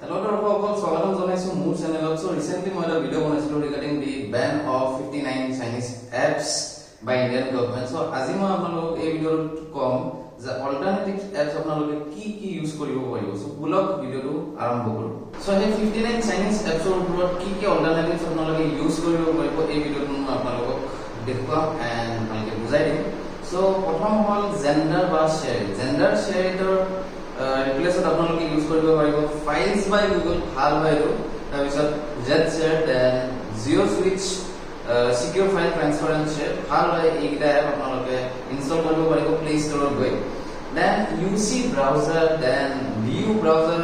Hello, Dr. Swagatam Jonaisu Mood channel. So recently, I made a video regarding the ban of 59 Chinese apps by Indian government. So Azima apnalok ei video to come the alternative apps apnaloke ki use koribo paribo. So bulok video to arambho koru. So ei 59 Chinese apps or upor ki alternatives apnaloke use koribo paribo ei video to apnalok dekhwa and malke bujai dim. So prothom hol gender ba share. Gender share tor replace apnaloke use koribo paribo files by Google hal by ro তাৰপিছত jet share then zero switch secure file transfer and share hal by এইটা app আপোনালোকে install কৰিব পাৰিব play ষ্টৰত গৈ then UC browser then View browser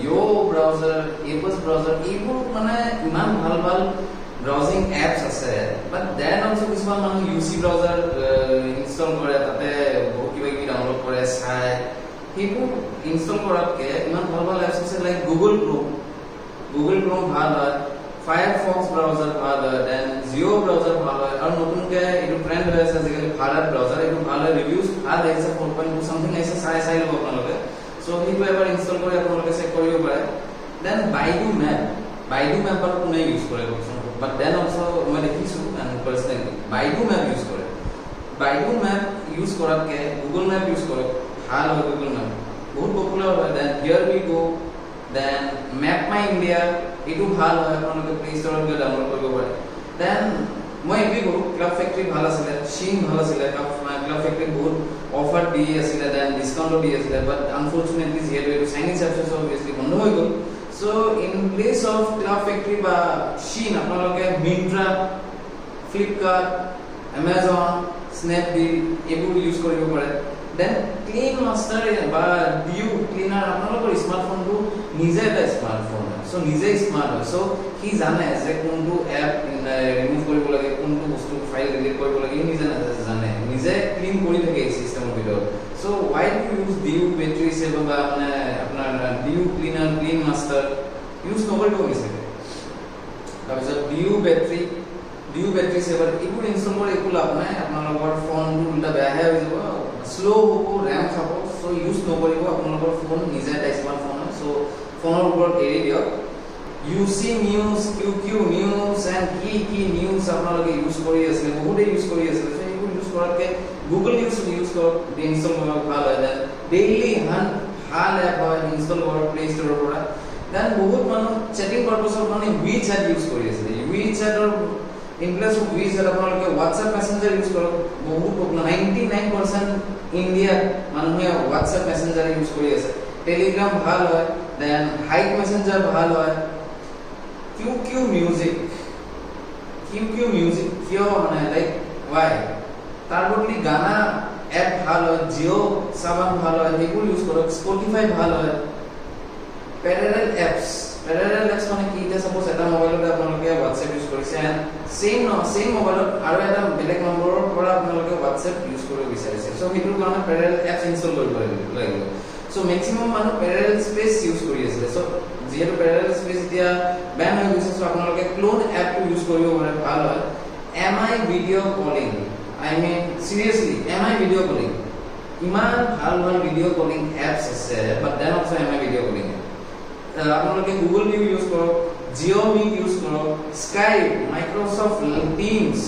Yo browser Epos browser এইবোৰ মানে ইমান ভাল ভাল browsing apps আছে but then also কিছুমান মানুহ UC browser ইনষ্টল কৰে তাতে বহুত কিবা কিবি ডাউনলোড কৰে চাই সেইবোৰ ইনষ্টল কৰাতকে ইমান ভাল ভাল এপছ আছে লাইক Google Chrome ভাল হয় Firefox browser ভাল হয় then Geo browser ভাল হয় আৰু নতুনকে এটো ট্ৰেন্ড হৈ আছে আজিকালি ভাৰত browser এটো ভাল হয় ৰিভিউজ ভাল আহিছে 4.2 সামথিং আহিছে চাই লব আপোনালোকে সো সেইটো এবাৰ ইনষ্টল কৰি আপোনালোকে চেক কৰিব পাৰে then Baidu map আৰু কোনে ইউজ কৰে but then also মই দেখিছো and personally Baidu map use কৰাতকে Google map ইউজ কৰক ভাল হয় Google map বহুত পপুলাৰ হয় then here we go then map my India এটো ভাল হয় আপোনালোকে প্লে ষ্টৰত গৈ ডাউনলোড কৰিব পাৰে then মই এগ্ৰি কৰো ক্লাব ফ্যাক্টৰি ভাল আছিল Shein ভাল আছিল ক্লাব ফ্যাক্টৰি বহুত অফাৰ দি আছিল then ডিসকাউন্ট দি আছিল but unfortunately যিহেতু এটো চাইনিজ এপছ obviously বন্ধ হৈ গল so in place of Club Factory বা Shein আপোনালোকে Myntra Flipkart Amazon Snapdeal এবোৰ ইউজ কৰিব পাৰে then clean master বা view cleaner আপোনালোকৰ স্মাৰ্টফোনটো নিজে এটা স্মাৰ্টফোন সো নিজে স্মাৰ্ট হয় সো কি জানে যে কোনটো এপ ৰিমুভ কৰিব লাগে কোনটো বস্তু ফাইল ডিলিট কৰিব লাগে নিজে নিজে ক্লিন কৰি থাকে এই সিস্টেমৰ ভিতৰত so why do you use view battery saver বা মানে আপোনাৰ view cleaner clean master use নকৰিব বিচাৰে তাৰপিছত view battery saver এইবোৰ ইনষ্টল কৰি একো লাভ নাই আপোনালোকৰ ফোনটো উল্টা বেয়া হৈ যাব স্লো হ'ব RAM খাব সো ইউজ নকৰিব আপোনালোকৰ ফোন নিজে এটা স্মাৰ্টফোন হয় সো ফোনৰ ওপৰত এৰি দিয়ক UC news QQ news and কি নিউজ আপোনালোকে ইউজ কৰি আছে বহুতে ইউজ কৰি আছে সো এইবোৰ ইউজ কৰাতকে Google নিউজ ইউজ কৰক ইনষ্টল কৰক ভাল হয় দেন ডেইলি ভাল এপ হয় ইনষ্টল কৰক প্লে ষ্টৰৰ পৰা দেন বহুত মানুহ চেটিং পাৰপছৰ কাৰণে WeChat ইউজ কৰি আছে WeChatৰ in place of WeChat আপোনালোকে WhatsApp Messenger ইউজ কৰক বহুত পপুলাৰ 99% ইন্ডিয়া মানুহে WhatsApp Messenger ইউজ কৰি আছে Telegram ভাল হয় then Hike Messenger ভাল হয় QQ Music কিয় মানে লাইক why তাৰ বদলি গানা এপ ভাল হয় Jio Savan ভাল হয় এইবোৰ ইউজ কৰক Spotify ভাল হয় parallel apps মানে কি এটা সাপোজ এটা মোবাইলত আপোনালোকে WhatsApp ইউজ কৰিছে এন্ড সেম মোবাইলত আৰু এটা বেলেগ নম্বৰৰ পৰা আপোনালোকে WhatsApp ইউজ কৰিব বিচাৰিছে সো হেতুৰ কাৰণে parallel apps ইনষ্টল কৰিব লাগিব সো ম্যাক্সিমাম মানুহ parallel space ইউজ কৰি আছে সো যেহেতু parallel space এতিয়া ব্যান হৈ গৈছে সো আপোনালোকে ক্লোন এপ ইউজ কৰিব পাৰে ভাল হয় MI video calling I mean seriously MI video calling ইমান ভাল video calling apps আছে but then also MI video calling আপোনালোকে Google View ইউজ কৰক Geo Meet ইউজ কৰক Skype Microsoft Teams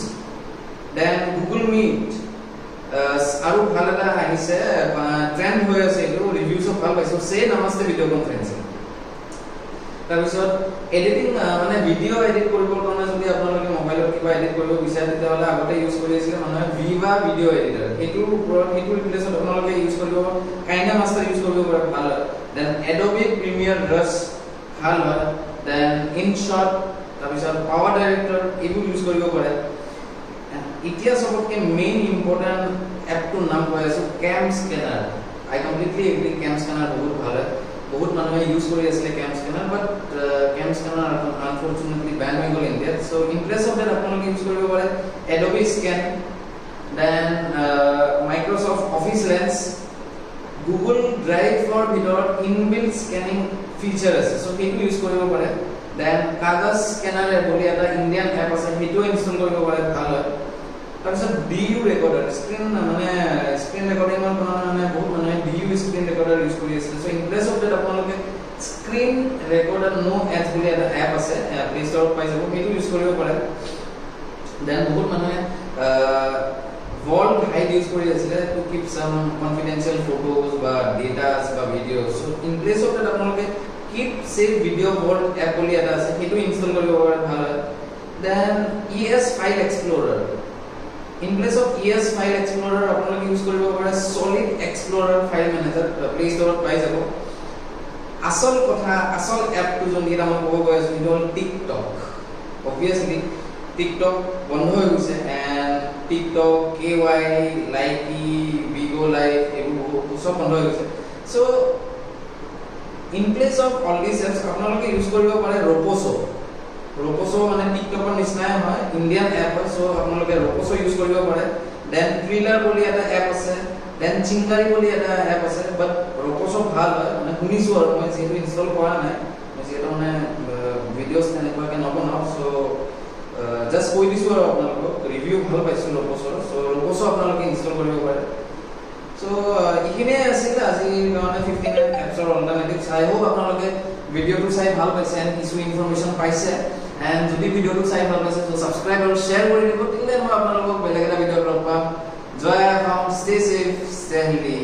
then Google Meet আৰু ভাল এটা আহিছে ট্ৰেন্ড হৈ আছে এইটো ৰিভিউজ ভাল পাইছো সে নমস্তে ভিডিও কনফাৰেন্সিং তাৰপিছত এডিটিং মানে ভিডিও এডিট কৰিবৰ কাৰণে যদি আপোনালোকে মোবাইলত কিবা এডিট কৰিব বিচাৰে তেতিয়াহলে আগতে ইউজ কৰি আছিল মানুহে Viva ভিডিও এডিটৰ এইটোৰ ওপৰত এইটো ৰিপ্লেচত আপোনালোকে ইউজ কৰিব কাইনা মাষ্টাৰ ইউজ কৰিব পাৰে ভাল then Adobe Premiere Rush ভাল হয় then InShot তাৰপিছত Power Director এইবোৰ ইউজ কৰিব পাৰে এতিয়া সবতকে মেইন ইম্পৰ্টেন্ট এপটোৰ নাম কৈ আছো Cam Scanner I completely agree Cam Scanner বহুত ভাল হয় বহুত মানুহে ইউজ কৰি আছে Cam Scanner but Cam Scanner unfortunately ban হৈ গল ইন্ডিয়াত so in place of that আপোনালোকে ইউজ কৰিব পাৰে Adobe Scan then Microsoft Office Lens Google Drive for ভিতৰত inbuilt scanning feature আছে so সেইটো ইউজ কৰিব পাৰে then Kagas Scanner বুলি এটা ইন্ডিয়ান এপ আছে সেইটো ইনষ্টল কৰিব পাৰে ভাল হয় তাৰপিছত DU recorder স্ক্ৰিন ৰেকৰ্ডিংৰ কাৰণে বহুত মানুহে DU স্ক্ৰিন ৰেকৰ্ডাৰ ইউজ কৰি আছে so in place of that আপোনালোকে স্ক্ৰীন ৰেকৰ্ডাৰ নো এডছ বুলি এটা এপ আছে প্লে ষ্টৰত পাই যাব সেইটো ইউজ কৰিব পাৰে দেন বহুত মানুহে ভল্ট হাইড ইউজ কৰি আছিলে to keep some confidential photos বা ডেটাস বা videos so in place of that আপোনালোকে keep safe video' vault app বুলি এটা আছে সেইটো ইনষ্টল কৰিব পাৰে ভাল হয় then ES file explorer in place of ES file explorer আপোনালোকে ইউজ কৰিব পাৰে solid explorer file manager play store পাই যাব আসল কথা আসল এপটো যোন এটা মই ক'ব গৈ আছো সেইটো হ'ল টিকটক obviously টিকটক বন্ধ হৈ গৈছে and TikTok KY Likee Bigo Live এইবোৰ সব বন্ধ হৈ গৈছে so in place of all these apps আপোনালোকে ইউজ কৰিব পাৰে ROPOSO মানে টিকটকৰ নিচিনাই হয় ইন্ডিয়ান এপ হয় সো আপোনালোকে ROPOSO ইউজ কৰিব পাৰে দেন থ্ৰিলাৰ বুলি এটা এপ আছে দেন চিংকাৰি বুলি এটা এপ আছে বাট ROPOSO ভাল হয় মানে শুনিছো আৰু মই যেটো ইনষ্টল কৰা নাই মই যেটো মানে ভিডিওস তেনেকুৱাকে নবনাও সো জাস্ট কৈ দিছো আৰু আপোনালোকক ৰিভিউ ভাল পাইছো ROPOSO আপোনালোকে ইনষ্টল কৰিব পাৰে সো ইখিনে আছিল আজি মানে 59 এপছৰ অল্টাৰনেটিভস আই হোপ আপোনালোকে ভিডিওটো চাই ভাল পাইছে এন্ড কিছু ইনফৰমেশন পাইছে এন্ড যদি ভিডিওটো চাই ভাল পাইছে তো সাবস্ক্ৰাইব আৰু শেয়াৰ কৰি দিব তেতিয়াই মই আপোনালোকক বেলেগ এটা ভিডিঅ' লগ পাম Jai Assam stay safe stay healthy